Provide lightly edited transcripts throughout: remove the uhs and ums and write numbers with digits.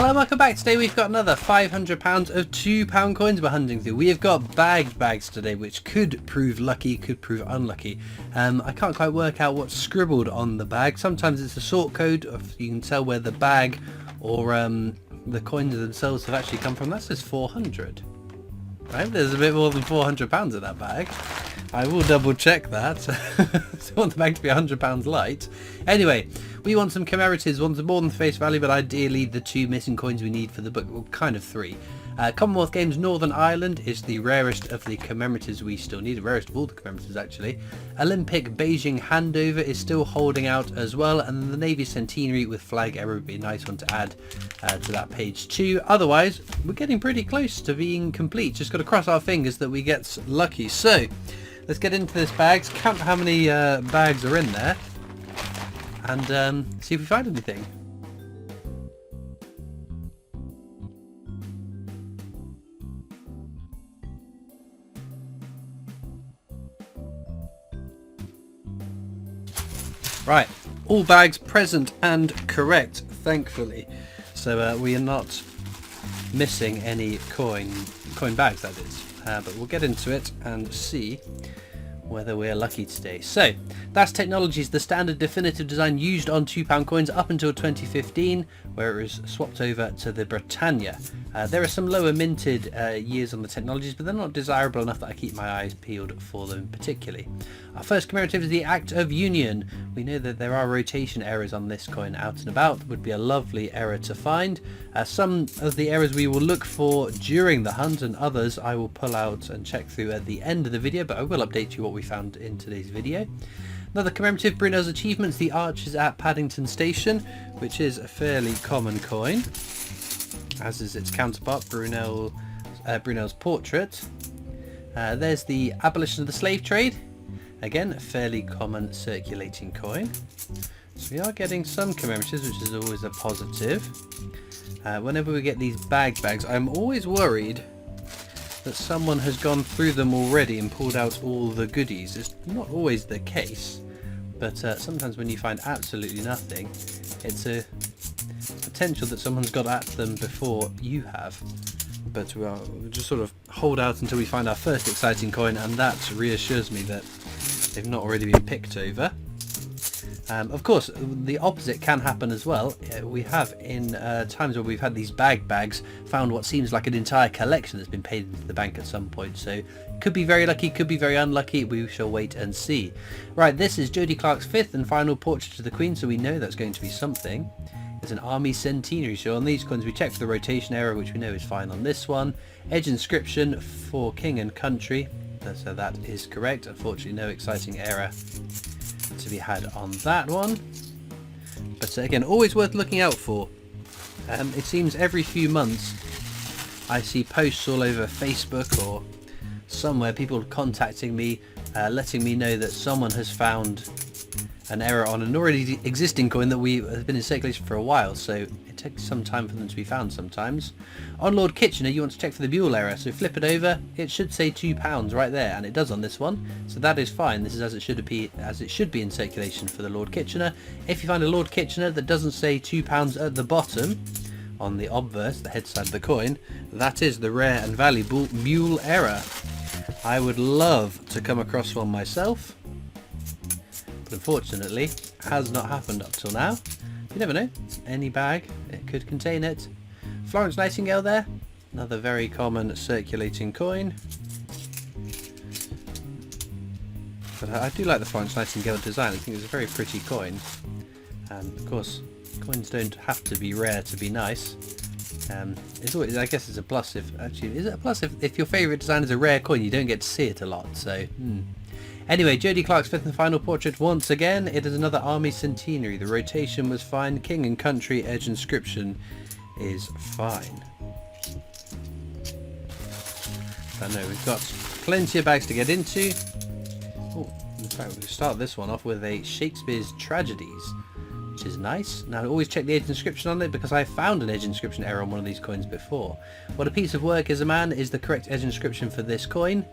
Hello, welcome back. Today we've got another £500 of £2 coins we're hunting through. We have got bags today, which could prove lucky, could prove unlucky. I can't quite work out what's scribbled on the bag. Sometimes it's a sort code, if you can tell where the bag or the coins themselves have actually come from. That says 400. Right, there's a bit more than £400 in that bag. I will double check that. I want the bag to be £100 light. Anyway, we want some commemoratives, ones more than face value, but ideally the two missing coins we need for the book, well, kind of three. Commonwealth Games Northern Ireland is the rarest of the commemoratives we still need, the rarest of all the commemoratives actually. Olympic Beijing Handover is still holding out as well, and the Navy Centenary with flag error would be a nice one to add to that page too. Otherwise, we're getting pretty close to being complete. Just got to cross our fingers that we get lucky. So, let's get into this bags, count how many bags are in there, and see if we find anything. Right, all bags present and correct, thankfully. So we are not missing any coin bags, that is. But we'll get into it and see whether we're lucky today. So, that's Technologies, the standard definitive design used on £2 coins up until 2015, where it was swapped over to the Britannia. There are some lower minted years on the Technologies, but they're not desirable enough that I keep my eyes peeled for them particularly. Our first commemorative is the Act of Union. We know that there are rotation errors on this coin out and about. Would be a lovely error to find. Some of the errors we will look for during the hunt, and others I will pull out and check through at the end of the video, but I will update you what we found in today's video. Another commemorative, Brunel's Achievements, the Archers at Paddington Station, which is a fairly common coin, as is its counterpart, Brunel's Portrait. There's the Abolition of the Slave Trade, again a fairly common circulating coin. So we are getting some commemoratives, which is always a positive. Whenever we get these bags, I'm always worried that someone has gone through them already and pulled out all the goodies. It's not always the case, but sometimes when you find absolutely nothing, it's a potential that someone's got at them before you have. But we'll just sort of hold out until we find our first exciting coin, and that reassures me that they've not already been picked over. Of course, the opposite can happen as well. We have, in times where we've had these bags, found what seems like an entire collection that's been paid into the bank at some point. So, could be very lucky, could be very unlucky. We shall wait and see. Right, this is Jodie Clark's fifth and final portrait of the Queen, so we know that's going to be something. It's an Army Centenary, so on these coins we check for the rotation error, which we know is fine on this one. Edge inscription for King and Country, so that is correct. Unfortunately, no exciting error to be had on that one, but again, always worth looking out for. It seems every few months I see posts all over Facebook or somewhere, people contacting me, letting me know that someone has found an error on an already existing coin that has been in circulation for a while, so it takes some time for them to be found sometimes. On Lord Kitchener, you want to check for the Buell error, so flip it over. It should say £2 right there, and it does on this one, so that is fine. This is as it should be in circulation for the Lord Kitchener. If you find a Lord Kitchener that doesn't say £2 at the bottom on the obverse, the head side of the coin, that is the rare and valuable Buell error. I would love to come across one myself, but unfortunately has not happened up till now. You never know, any bag, it could contain it. Florence Nightingale there, another very common circulating coin. But I do like the Florence Nightingale design. I think it's a very pretty coin. Of course, coins don't have to be rare to be nice. It's always, I guess it's a plus if, actually, is it a plus if your favourite design is a rare coin, you don't get to see it a lot, so... Anyway, Jodie Clark's fifth and final portrait once again. It is another Army Centenary. The rotation was fine. King and Country edge inscription is fine. I know we've got plenty of bags to get into. Oh, in fact, we'll start this one off with a Shakespeare's Tragedies, which is nice. Now, always check the edge inscription on it because I found an edge inscription error on one of these coins before. What a piece of work is a man is the correct edge inscription for this coin.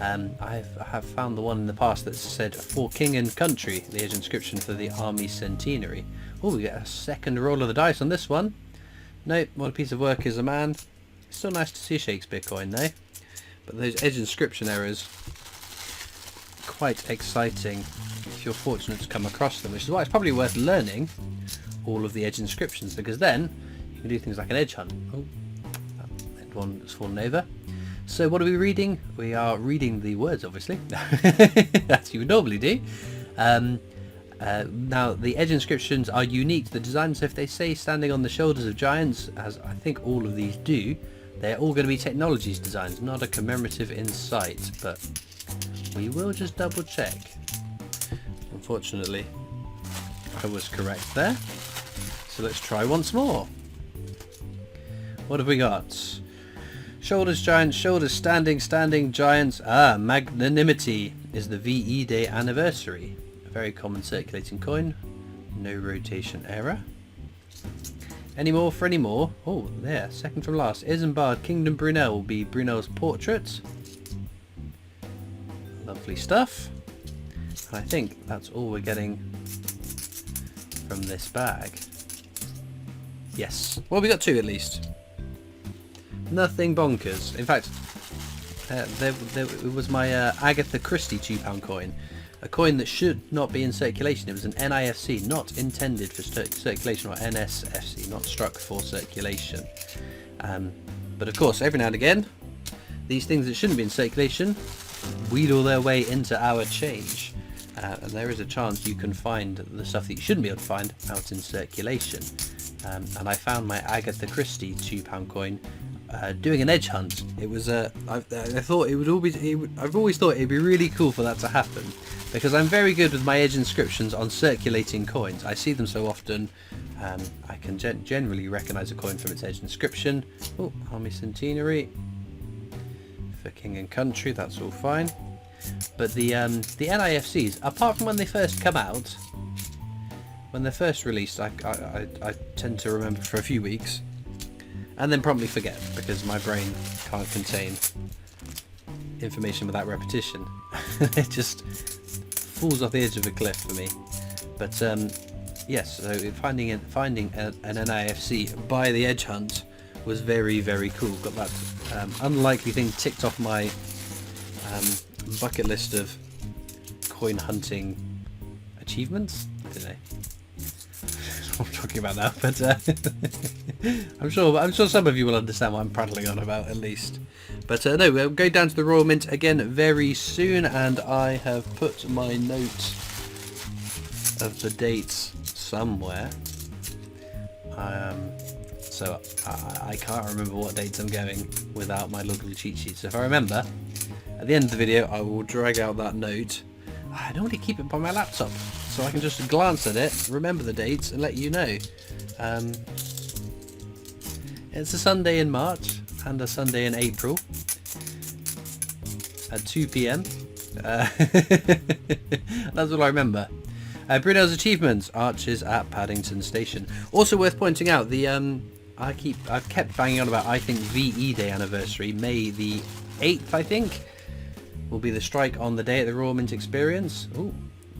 I have found the one in the past that said for King and Country, the edge inscription for the Army Centenary. Oh, we get a second roll of the dice on this one. Nope, what a piece of work is a man. Still nice to see a Shakespeare coin though. But those edge inscription errors, quite exciting if you're fortunate to come across them, which is why it's probably worth learning all of the edge inscriptions, because then you can do things like an edge hunt. Oh, that one has fallen over. So what are we reading? We are reading the words, obviously, as you would normally do. Now, the edge inscriptions are unique to the design, so if they say standing on the shoulders of giants, as I think all of these do, they're all going to be technologies designs, not a commemorative in sight, but we will just double check. Unfortunately, I was correct there. So let's try once more. What have we got? Shoulders giants, shoulders standing giants. Ah, magnanimity is the VE Day anniversary. A very common circulating coin. No rotation error. Any more for any more? Oh, there, second from last. Isambard Kingdom Brunel will be Brunel's portrait. Lovely stuff. And I think that's all we're getting from this bag. Yes. Well, we got two at least. Nothing bonkers. In fact, it was my Agatha Christie £2 coin. A coin that should not be in circulation. It was an NIFC, not intended for circulation, or NSFC, not struck for circulation. But of course, every now and again, these things that shouldn't be in circulation wheedle their way into our change. And there is a chance you can find the stuff that you shouldn't be able to find out in circulation. And I found my Agatha Christie £2 coin doing an edge hunt. It was I thought it would all be. I've always thought it'd be really cool for that to happen, because I'm very good with my edge inscriptions on circulating coins. I see them so often. I can generally recognise a coin from its edge inscription. Oh, Army Centenary for King and Country. That's all fine. But the NIFCs, apart from when they first come out, when they're first released, I tend to remember for a few weeks, and then promptly forget, because my brain can't contain information without repetition. It just falls off the edge of a cliff for me. But yes, so finding an NIFC by the edge hunt was very, very cool. Got that unlikely thing ticked off my bucket list of coin hunting achievements. I don't know what I'm talking about now, but I'm sure some of you will understand what I'm prattling on about, at least. But no, we'll go down to the Royal Mint again very soon, and I have put my note of the dates somewhere. So I can't remember what dates I'm going without my little cheat sheet. So if I remember, at the end of the video, I will drag out that note. I normally keep it by my laptop, so I can just glance at it, remember the dates, and let you know. It's a Sunday in March and a Sunday in April at 2 PM. That's all I remember. Brunel's achievements: arches at Paddington Station. Also worth pointing out, the I've kept banging on about, I think, VE Day anniversary, May the 8th, I think, will be the strike on the day at the Royal Mint Experience. Ooh,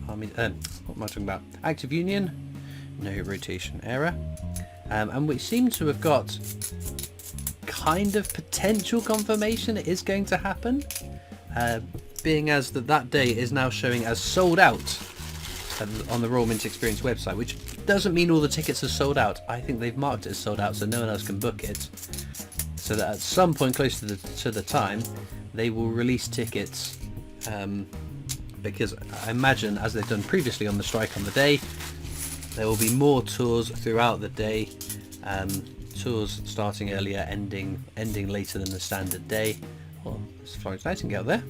what am I talking about? Active Union, no rotation error. And we seem to have got kind of potential confirmation it is going to happen, being as that day is now showing as sold out on the Royal Mint Experience website, which doesn't mean all the tickets are sold out. I think they've marked it as sold out so no one else can book it, so that at some point close to the time they will release tickets, because I imagine, as they've done previously on the strike on the day, there will be more tours throughout the day, tours starting earlier, ending later than the standard day. Oh, there's Florence Nightingale there.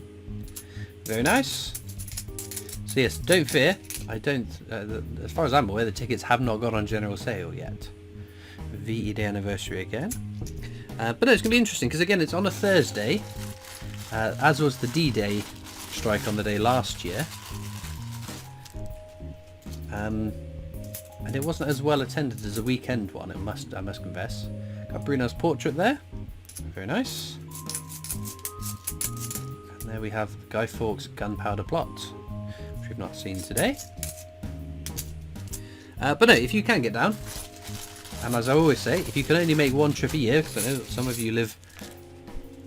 Very nice. So yes, don't fear. I don't. As far as I'm aware, the tickets have not got on general sale yet. VE Day anniversary again. But no, it's going to be interesting because again, it's on a Thursday, as was the D-Day strike on the day last year. And it wasn't as well attended as a weekend one. I must confess. Got Bruno's portrait there. Very nice. And there we have Guy Fawkes' Gunpowder Plot, which we've not seen today. But no, if you can get down, And as I always say, if you can only make one trip a year, because I know that some of you live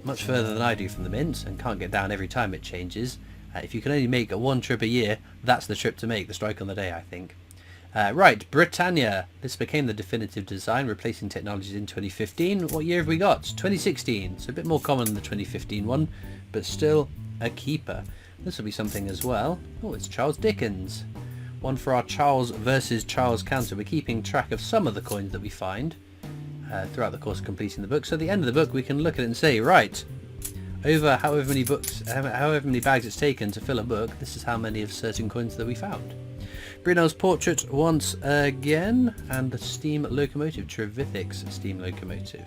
much further than I do from the mint and can't get down every time it changes, if you can only make one trip a year, that's the trip to make, the strike on the day, I think. Right, Britannia. This became the definitive design, replacing technologies in 2015. What year have we got? 2016. So a bit more common than the 2015 one, but still a keeper. This will be something as well. Oh, it's Charles Dickens. One for our Charles versus Charles counter. We're keeping track of some of the coins that we find throughout the course of completing the book. So at the end of the book, we can look at it and say, right, over however many bags it's taken to fill a book, this is how many of certain coins that we found. Brunel's portrait once again, and the steam locomotive, Trevithick's steam locomotive.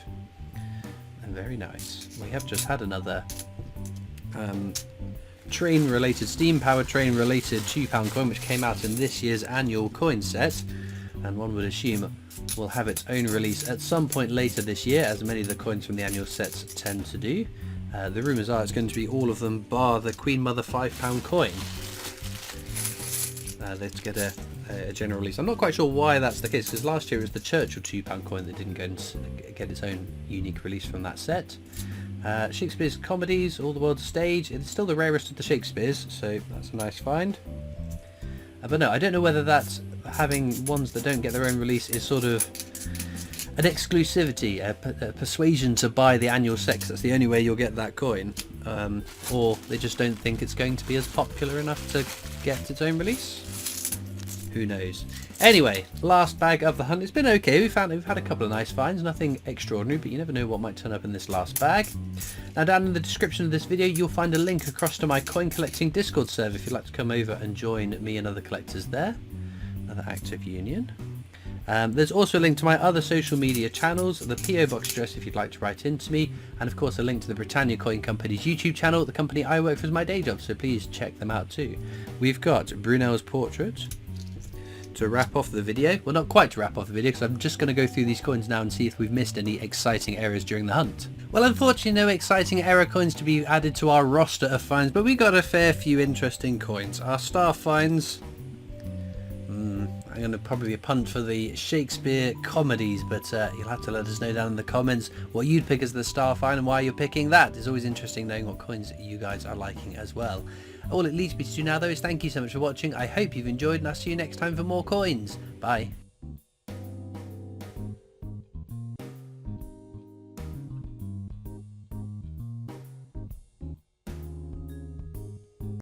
And very nice. We have just had another train related, steam powered train related £2 coin, which came out in this year's annual coin set, and one would assume will have its own release at some point later this year, as many of the coins from the annual sets tend to do. The rumours are it's going to be all of them bar the Queen Mother £5 coin. Let's get a general release. I'm not quite sure why that's the case, because last year it was the Churchill £2 coin that didn't go and get its own unique release from that set. Shakespeare's comedies, All the World's Stage. It's still the rarest of the Shakespeares, so that's a nice find. But no, I don't know whether that's having ones that don't get their own release is sort of an exclusivity, a persuasion to buy the annual set, 'cause that's the only way you'll get that coin, or they just don't think it's going to be as popular enough to get its own release. Who knows? Anyway, last bag of the hunt. It's been okay. We've had a couple of nice finds, nothing extraordinary, but you never know what might turn up in this last bag. Now down in the description of this video you'll find a link across to my coin collecting Discord server if you'd like to come over and join me and other collectors there. Another act of union. There's also a link to my other social media channels, the PO box address if you'd like to write into me, and of course a link to the Britannia Coin Company's YouTube channel, the company I work for as my day job, so please check them out too. We've got Brunel's portrait. To wrap off the video, well, not quite to wrap off the video, because I'm just going to go through these coins now and see if we've missed any exciting errors during the hunt. Well, unfortunately no exciting error coins to be added to our roster of finds, but we got a fair few interesting coins. Our star finds, I'm going to probably punt for the Shakespeare comedies, but you'll have to let us know down in the comments what you'd pick as the star find and why you're picking that. It's always interesting knowing what coins you guys are liking as well. All it leads me to do now though is thank you so much for watching. I hope you've enjoyed, and I'll see you next time for more coins. Bye.